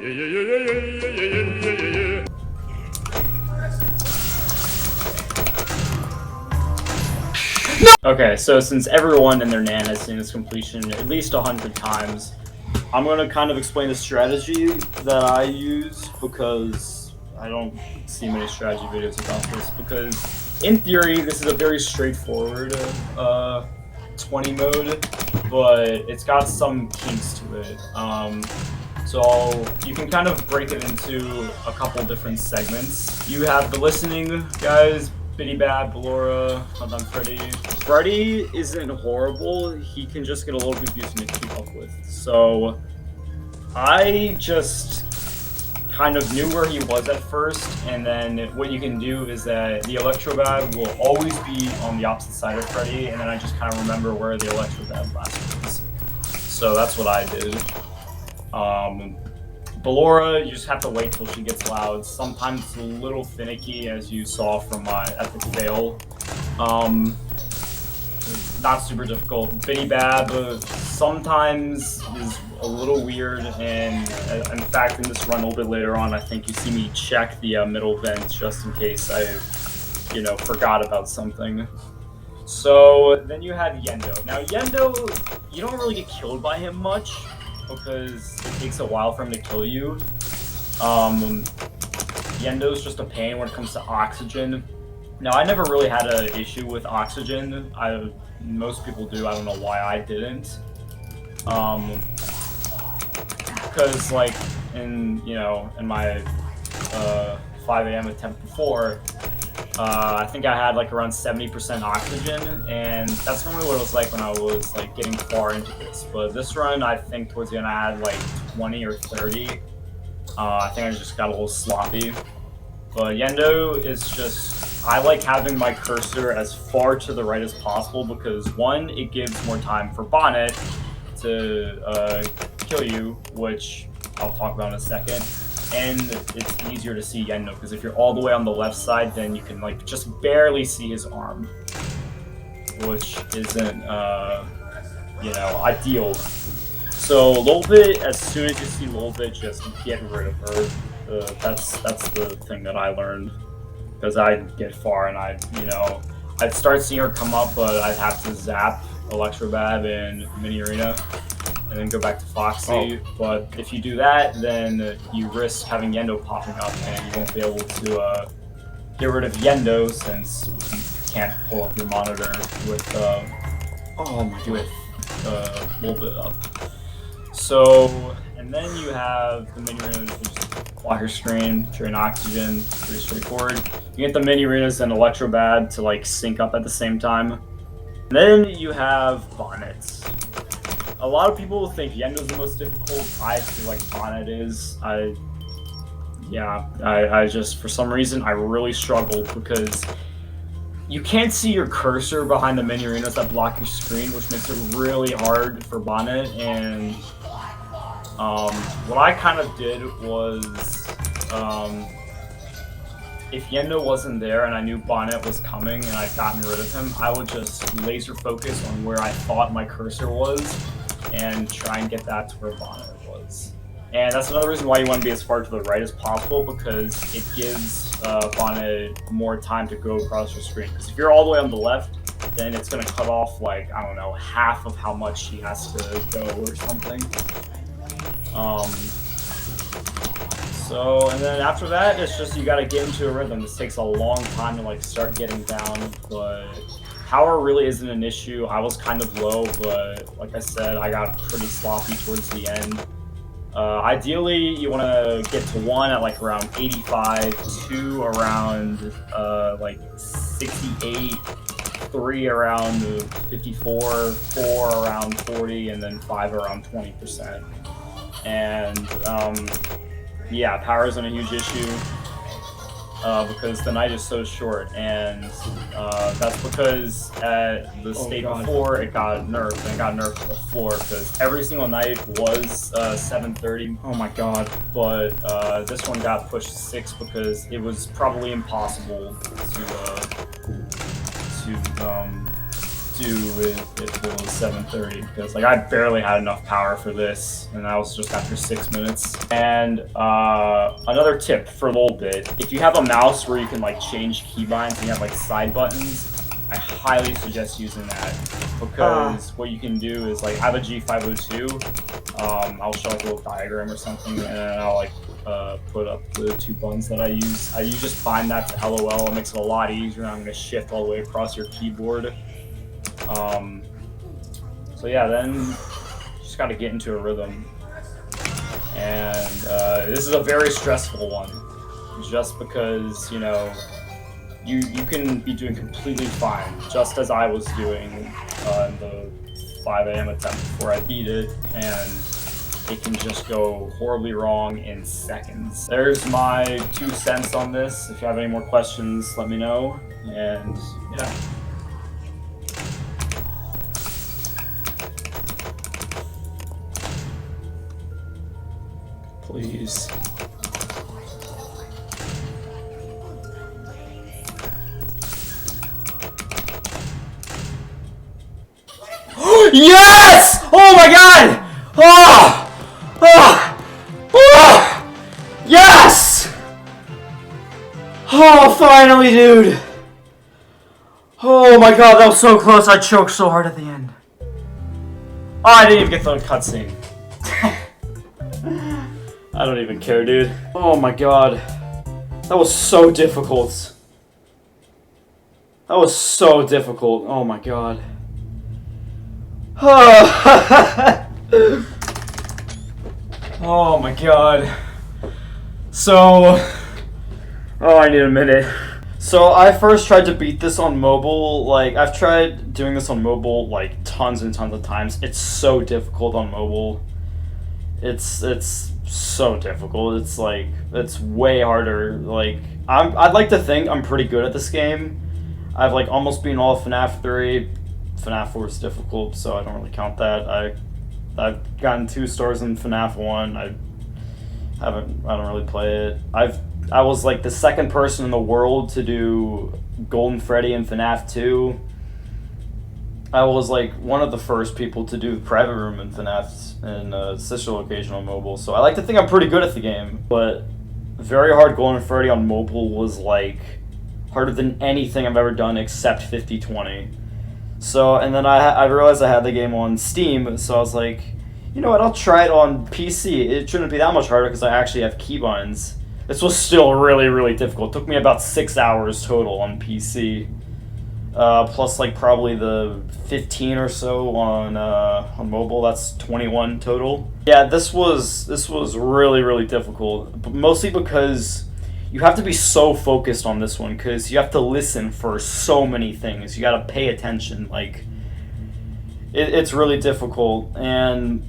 Okay, so since everyone and their nan has seen this completion at least 100 times, I'm going to kind of explain the strategy that I use because I don't see many strategy videos about this, because in theory this is a very straightforward 20 mode, but it's got some kinks to it. So you can kind of break it into a couple different segments. You have the listening guys, Bitty Bad, Ballora, Golden Freddy. Freddy isn't horrible, he can just get a little confusing to keep up with. So I just kind of knew where he was at first, and then what you can do is that the Electrobab will always be on the opposite side of Freddy, and then I just kind of remember where the Electrobab last was. So that's what I did. Ballora, you just have to wait till she gets loud. Sometimes it's a little finicky, as you saw from my epic fail. Not super difficult. Bitty Bab sometimes is a little weird, and in fact, in this run a little bit later on, I think you see me check the middle vent just in case I, forgot about something. So then you have Yendo. Now Yendo, you don't really get killed by him much, because it takes a while for him to kill you. Yendo's just a pain when it comes to oxygen. Now, I never really had an issue with oxygen. Most people do. I don't know why I didn't. Because, like, in my 5 a.m. attempt before, I think I had like around 70% oxygen, and that's normally what it was like when I was like getting far into this. But this run, I think towards the end I had like 20 or 30. I think I just got a little sloppy. But Yendo is just, I like having my cursor as far to the right as possible because one, it gives more time for Bonnet to kill you, which I'll talk about in a second. And it's easier to see Yendo, because if you're all the way on the left side, then you can like just barely see his arm, which isn't ideal. So Lolbit, as soon as you see Lolbit, just get rid of her. That's the thing that I learned, because I'd get far and I'd start seeing her come up, but I'd have to zap Electrobab and Mini Arena and then go back to Foxy. But if you do that, then you risk having Yendo popping up, and you won't be able to get rid of Yendo since you can't pull up your monitor with a little bit up. So, and then you have the mini arenas, which is block your screen, drain oxygen, pretty straightforward. You get the mini arenas and Electrobab to like sync up at the same time. And then you have Bonnets. A lot of people think Yendo's the most difficult. I feel like Bonnet is. I just, for some reason, I really struggled because you can't see your cursor behind the mini arenas that block your screen, which makes it really hard for Bonnet. And what I kind of did was, if Yendo wasn't there and I knew Bonnet was coming and I'd gotten rid of him, I would just laser focus on where I thought my cursor was and try and get that to where Bonnet was. And that's another reason why you want to be as far to the right as possible, because it gives Bonnet more time to go across your screen. Because if you're all the way on the left, then it's going to cut off, like, I don't know, half of how much she has to go or something. And then after that, it's just you gotta get into a rhythm. This takes a long time to like start getting down, but power really isn't an issue. I was kind of low, but like I said, I got pretty sloppy towards the end. Ideally, you want to get to 1 at like around 85, 2 around like 68, 3 around 54, 4 around 40, and then 5 around 20%. And yeah, power isn't a huge issue because the night is so short, and that's because at the state before it got nerfed, and it got nerfed to the floor because every single night was 7:30. Oh my god! But this one got pushed to 6 because it was probably impossible to do if it was 7:30, because like I barely had enough power for this, and that was just after 6 minutes. And another tip for a little bit: if you have a mouse where you can like change keybinds and you have like side buttons, I highly suggest using that, because what you can do is like I have a G502. I'll show like a little diagram or something, and then I'll like put up the 2 buttons that I use. You just bind that to LOL. It makes it a lot easier. I'm gonna shift all the way across your keyboard. So yeah, then you just gotta get into a rhythm. And this is a very stressful one, just because, you know, you can be doing completely fine, just as I was doing in the 5 a.m. attempt before I beat it, and it can just go horribly wrong in seconds. There's my 2 cents on this. If you have any more questions, let me know, and yeah. Please. Yes! Oh my god! Oh! Oh! Oh! Yes! Oh, finally, dude! Oh my god, that was so close. I choked so hard at the end. Oh, I didn't even get the cutscene. I don't even care, dude. Oh my god. That was so difficult. That was so difficult. Oh my god. Oh my god. So, I need a minute. So I first tried to beat this on mobile. Like, I've tried doing this on mobile like tons and tons of times. It's so difficult on mobile. It's so difficult. It's like, it's way harder. Like, I'd like to think I'm pretty good at this game. I've like almost beaten all of FNaF 3. FNaF 4 is difficult, so I don't really count that. I've gotten 2 stars in FNaF 1. I don't really play it. I was like the 2nd person in the world to do Golden Freddy in FNaF 2. I was like one of the first people to do the private room in FNaF and sister location on mobile. So I like to think I'm pretty good at the game, but very hard Golden Freddy on mobile was like harder than anything I've ever done except 50/20. So, and then I realized I had the game on Steam, so I was like, you know what, I'll try it on PC. It shouldn't be that much harder because I actually have keybinds. This was still really, really difficult. It took me about 6 hours total on PC. Plus like probably the 15 or so on mobile. That's 21 total. Yeah, this was really, really difficult, but mostly because you have to be so focused on this one, because you have to listen for so many things. You got to pay attention. Like, it's really difficult. And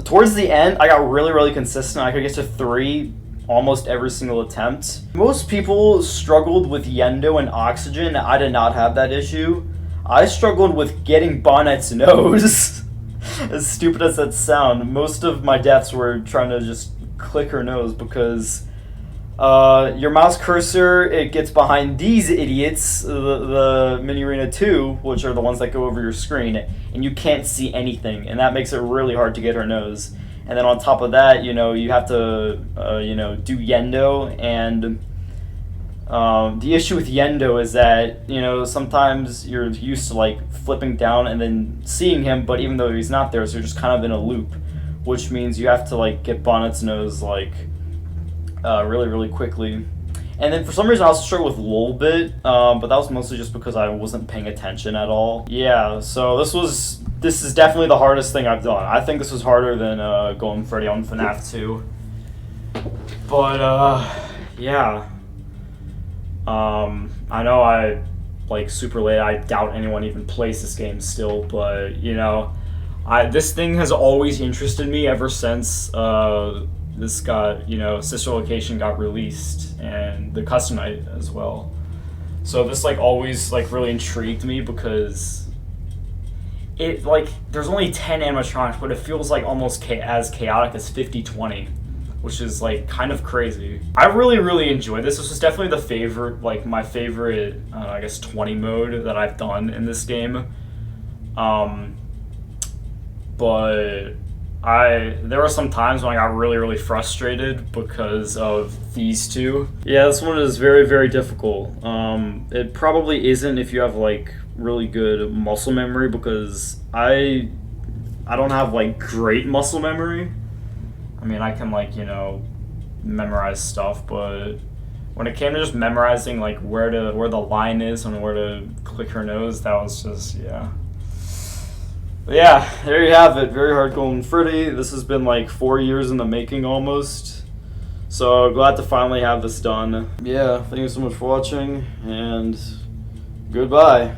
towards the end, I got really, really consistent. I could get to 3 almost every single attempt. Most people struggled with Yendo and Oxygen. I did not have that issue. I struggled with getting Bonnet's nose. As stupid as that sounds, most of my deaths were trying to just click her nose, because your mouse cursor, it gets behind these idiots, the Mini Arena 2, which are the ones that go over your screen, and you can't see anything, and that makes it really hard to get her nose. And then on top of that, you know, you have to do Yendo, and the issue with Yendo is that, you know, sometimes you're used to like flipping down and then seeing him, but even though he's not there, so you're just kind of in a loop, which means you have to like get Bonnet's nose like really, really quickly. And then for some reason I also struggled with a little bit, but that was mostly just because I wasn't paying attention at all. Yeah, so this is definitely the hardest thing I've done. I think this was harder than Golden Freddy on FNaF 2. But yeah. I know I like super late. I doubt anyone even plays this game still, but you know, this thing has always interested me ever since this got, you know, Sister Location got released, and the custom night as well. So this like always like really intrigued me, because it like there's only 10 animatronics, but it feels like almost as chaotic as 50/20. which is like kind of crazy. I really enjoyed this. This was definitely the favorite, like my favorite, I guess 20 mode that I've done in this game. But there were some times when I got really frustrated because of these two. Yeah, this one is very difficult. It probably isn't if you have like really good muscle memory, because I don't have like great muscle memory. I mean, I can like, you know, memorize stuff, but when it came to just memorizing like where the line is and where to click her nose, that was just, yeah. But yeah, there you have it. Very hard Golden Freddy. This has been like 4 years in the making almost. So glad to finally have this done. Yeah, thank you so much for watching, and goodbye.